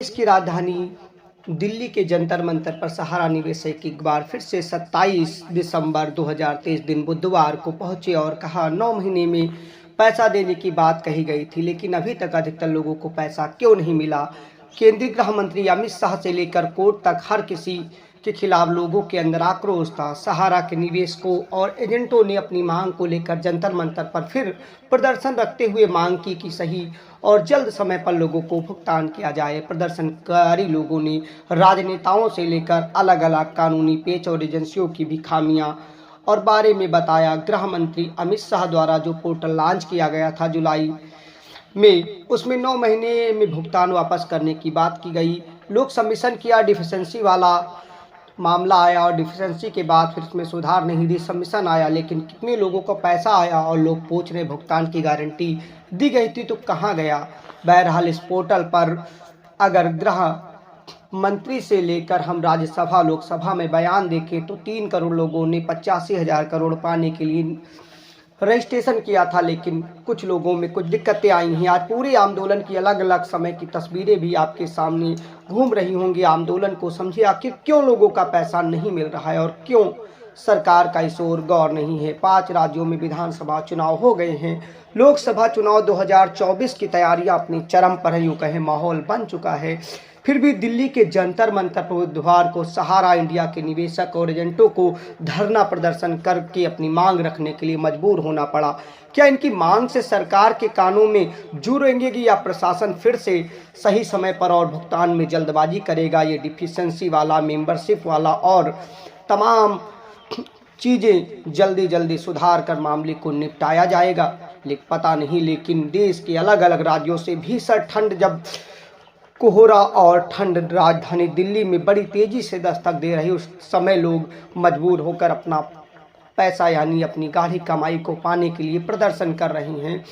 देश की राजधानी दिल्ली के जंतर मंतर पर सहारा निवेशक एक बार फिर से 27 दिसंबर 2023 दिन बुधवार को पहुंचे और कहा 9 महीने में पैसा देने की बात कही गई थी, लेकिन अभी तक अधिकतर लोगों को पैसा क्यों नहीं मिला। केंद्रीय गृह मंत्री अमित शाह से लेकर कोर्ट तक हर किसी के खिलाफ लोगों के अंदर आक्रोश था। सहारा के निवेशकों और एजेंटों ने अपनी मांग को लेकर जंतर मंतर पर फिर प्रदर्शन रखते हुए मांग की कि सही और जल्द समय पर लोगों को भुगतान किया जाए। प्रदर्शनकारी लोगों ने राजनेताओं से लेकर अलग अलग कानूनी पेच और एजेंसियों की भी खामियां और बारे में बताया। गृह मंत्री अमित शाह द्वारा जो पोर्टल लॉन्च किया गया था जुलाई में, उसमें 9 महीने में भुगतान वापस करने की बात की गई। लोग सबमिशन किया, डिफिशेंसी वाला मामला आया और डिफिशेंसी के बाद फिर इसमें सुधार नहीं दी, सबमिशन आया, लेकिन कितने लोगों को पैसा आया और लोग पूछ रहे भुगतान की गारंटी दी गई थी तो कहाँ गया। बहरहाल इस पोर्टल पर अगर गृह मंत्री से लेकर हम राज्यसभा लोकसभा में बयान देखें तो 3 करोड़ लोगों ने 85,000 करोड़ पाने के लिए रजिस्ट्रेशन किया था, लेकिन कुछ लोगों में कुछ दिक्कतें आई हैं। आज पूरे आंदोलन की अलग अलग समय की तस्वीरें भी आपके सामने घूम रही होंगी। आंदोलन को समझिए, आखिर क्यों लोगों का पैसा नहीं मिल रहा है और क्यों सरकार का इस ओर गौर नहीं है। 5 राज्यों में विधानसभा चुनाव हो गए हैं। लोकसभा चुनाव 2024 की तैयारियां अपनी चरम पर है, यूँ कहें माहौल बन चुका है। फिर भी दिल्ली के जंतर मंतर पर बुधवार को सहारा इंडिया के निवेशक और एजेंटों को धरना प्रदर्शन करके अपनी मांग रखने के लिए मजबूर होना पड़ा। क्या इनकी मांग से सरकार के कानों में जू रेंगेगी या प्रशासन फिर से सही समय पर और भुगतान में जल्दबाजी करेगा। ये डिफिशेंसी वाला, मेंबरशिप वाला और तमाम चीज़ें जल्दी जल्दी सुधार कर मामले को निपटाया जाएगा, लेकिन पता नहीं। लेकिन देश के अलग अलग राज्यों से भीषण ठंड, जब कोहरा और ठंड राजधानी दिल्ली में बड़ी तेजी से दस्तक दे रही, उस समय लोग मजबूर होकर अपना पैसा यानी अपनी गाढ़ी कमाई को पाने के लिए प्रदर्शन कर रही हैं।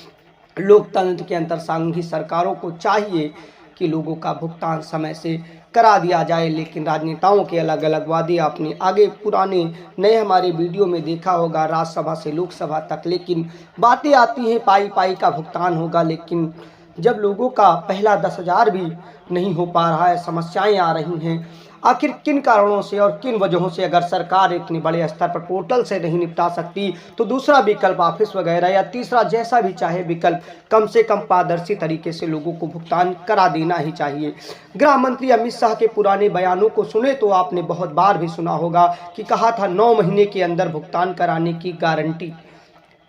लोकतंत्र के अंतर सांघी सरकारों को चाहिए कि लोगों का भुगतान समय से करा दिया जाए, लेकिन राजनेताओं के अलग अलग वादे आपने आगे पुराने नए हमारे वीडियो में देखा होगा, राज्यसभा से लोकसभा तक। लेकिन बातें आती हैं पाई पाई का भुगतान होगा, लेकिन जब लोगों का पहला 10,000 भी नहीं हो पा रहा है, समस्याएं आ रही हैं। आखिर किन कारणों से और किन वजहों से अगर सरकार इतने बड़े स्तर पर पोर्टल से नहीं निपटा सकती तो दूसरा विकल्प ऑफिस वगैरह या तीसरा जैसा भी चाहे विकल्प, कम से कम पारदर्शी तरीके से लोगों को भुगतान करा देना ही चाहिए। गृह मंत्री अमित शाह के पुराने बयानों को सुने तो आपने बहुत बार भी सुना होगा कि कहा था 9 महीने के अंदर भुगतान कराने की गारंटी।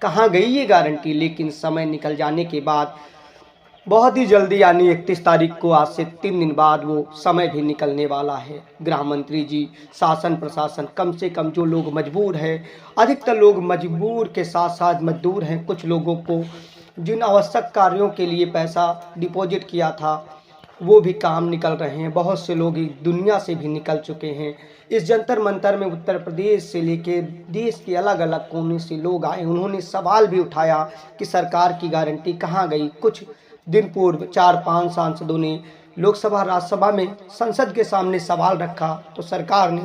कहाँ गई ये गारंटी। लेकिन समय निकल जाने के बाद बहुत ही जल्दी यानी 31 तारीख को आज से 3 दिन बाद वो समय भी निकलने वाला है। गृह मंत्री जी, शासन प्रशासन, कम से कम जो लोग मजबूर हैं, अधिकतर लोग मजबूर के साथ साथ मजदूर हैं। कुछ लोगों को जिन आवश्यक कार्यों के लिए पैसा डिपॉजिट किया था वो भी काम निकल रहे हैं। बहुत से लोग इस दुनिया से भी निकल चुके हैं। इस जंतर मंतर में उत्तर प्रदेश से लेकर देश के अलग अलग कोने से लोग आए। उन्होंने सवाल भी उठाया कि सरकार की गारंटी कहाँ गई। कुछ दिन पूर्व 4-5 सांसदों ने लोकसभा राज्यसभा में संसद के सामने सवाल रखा तो सरकार ने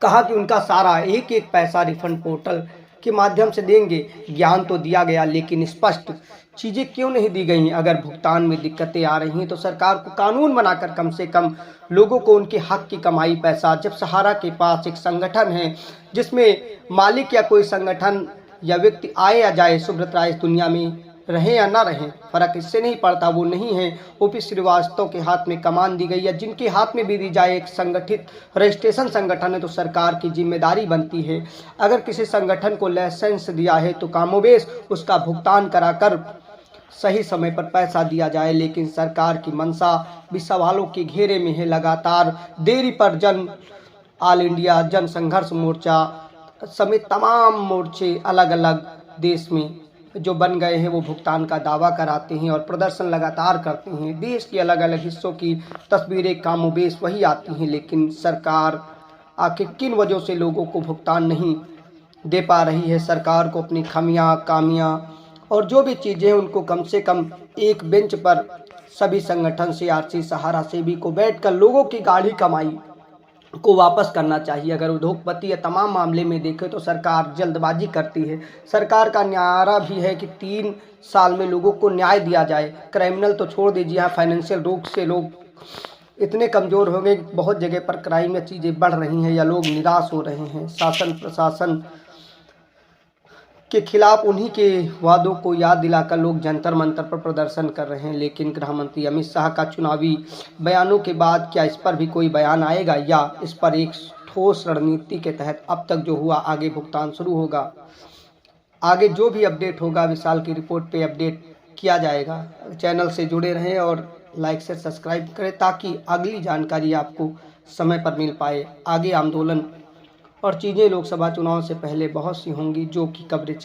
कहा कि उनका सारा एक एक पैसा रिफंड पोर्टल के माध्यम से देंगे। ज्ञान तो दिया गया, लेकिन स्पष्ट चीज़ें क्यों नहीं दी गई। अगर भुगतान में दिक्कतें आ रही हैं तो सरकार को कानून बनाकर कम से कम लोगों को उनके हक की कमाई पैसा। जब सहारा के पास एक संगठन है जिसमें मालिक या कोई संगठन या व्यक्ति आए या जाए, सुब्रत राय इस दुनिया में रहे या ना रहे, फर्क इससे नहीं पड़ता, वो नहीं है। ओपी श्रीवास्तव के हाथ में कमान दी गई या जिनके हाथ में भी दी जाए एक संगठित रजिस्ट्रेशन संगठन है तो सरकार की जिम्मेदारी बनती है। अगर किसी संगठन को लाइसेंस दिया है तो कामोबेश उसका भुगतान कराकर सही समय पर पैसा दिया जाए। लेकिन सरकार की मंशा भी सवालों के घेरे में है। लगातार देरी पर ऑल इंडिया जन संघर्ष मोर्चा समेत तमाम मोर्चे अलग अलग देश में जो बन गए हैं वो भुगतान का दावा कराते हैं और प्रदर्शन लगातार करते हैं। देश के अलग अलग हिस्सों की तस्वीरें कामोबेश वही आती हैं, लेकिन सरकार आखिर किन वजहों से लोगों को भुगतान नहीं दे पा रही है। सरकार को अपनी खामियां और जो भी चीज़ें हैं उनको कम से कम एक बेंच पर सभी संगठन से, आरसी, सहारा, सेबी को बैठकर लोगों की गाढ़ी कमाई को वापस करना चाहिए। अगर उद्योगपति या तमाम मामले में देखें तो सरकार जल्दबाजी करती है। सरकार का नारा भी है कि 3 साल में लोगों को न्याय दिया जाए। क्रिमिनल तो छोड़ दीजिए, यहाँ फाइनेंशियल रूप से लोग इतने कमज़ोर हो गए कि बहुत जगह पर क्राइम या चीज़ें बढ़ रही हैं या लोग निराश हो रहे हैं। शासन प्रशासन के खिलाफ उन्हीं के वादों को याद दिलाकर लोग जंतर मंतर पर प्रदर्शन कर रहे हैं। लेकिन गृह मंत्री अमित शाह का चुनावी बयानों के बाद क्या इस पर भी कोई बयान आएगा या इस पर एक ठोस रणनीति के तहत अब तक जो हुआ आगे भुगतान शुरू होगा? आगे जो भी अपडेट होगा विशाल की रिपोर्ट पे अपडेट किया जाएगा। चैनल से जुड़े रहें और लाइक से सब्सक्राइब करें ताकि अगली जानकारी आपको समय पर मिल पाए। आगे आंदोलन और चीज़ें लोकसभा चुनाव से पहले बहुत सी होंगी जो कि कवरेज